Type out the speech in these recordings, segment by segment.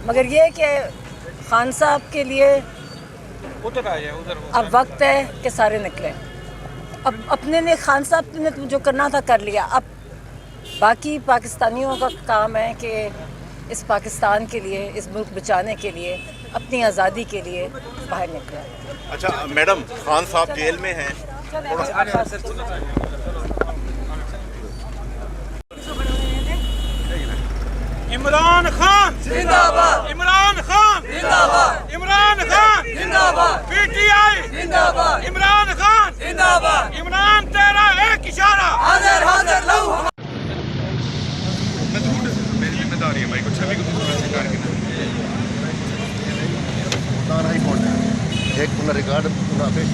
मगर ये कि खान साहब के लिए उधर आ जाए उधर अब वक्त है कि सारे निकलें। अब अपने ने खान साहब ने तो जो करना था कर लिया। अब बाकी पाकिस्तानियों का काम है कि इस पाकिस्तान के लिए, इस मुल्क बचाने के लिए, अपनी आज़ादी के लिए बाहर निकलें। अच्छा मैडम, खान साहब जेल में हैं। इमरान खान जिंदाबाद, इमरान खान जिंदाबाद, इमरान खान जिंदाबाद, पीटीआई जिंदाबाद, इमरान खान जिंदाबाद, इमरान तेरा एक इशारा हाजिर हाजिर लहू। मेरी जिम्मेदारी है भाई को छवि को सरकार की एक रिकॉर्ड पेश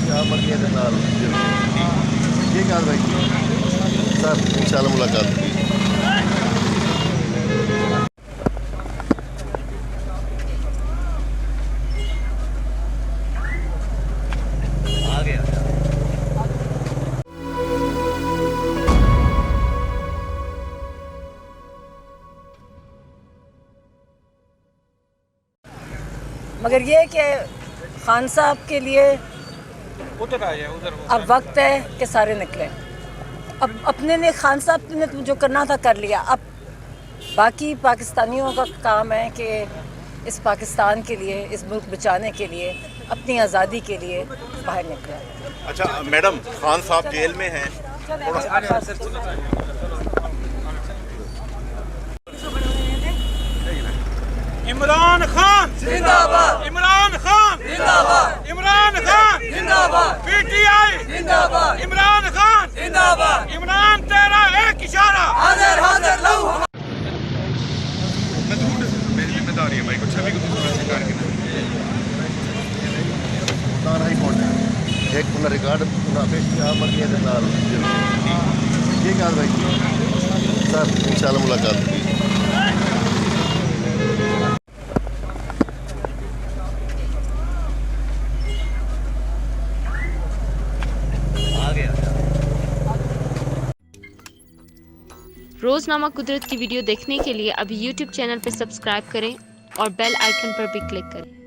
ठीक है भाई सर, इंशाल्लाह मुलाकात होगी। मगर ये कि खान साहब के लिए उधर आ जाए उधर अब वक्त है कि सारे निकलें। अब अपने ने खान साहब ने तो जो करना था कर लिया। अब बाकी पाकिस्तानियों का काम है कि इस पाकिस्तान के लिए, इस मुल्क बचाने के लिए, अपनी आज़ादी के लिए बाहर निकलें। अच्छा मैडम, खान साहब जेल में हैं। इमरान खान जिंदाबाद, इमरान खान जिंदाबाद, इमरान खान जिंदाबाद, पीटीआई जिंदाबाद, इमरान खान जिंदाबाद, इमरान तेरा एक इशारा हाजिर हाजिर लहू। मेरी जिम्मेदारी है भाई को छवि को सरकार की एक रिकॉर्ड पेश ठीक है भाई सर, इंशाल्लाह मुलाकात होगी। रोज़नामा कुदरत की वीडियो देखने के लिए अभी YouTube चैनल पर सब्सक्राइब करें और बेल आइकन पर भी क्लिक करें।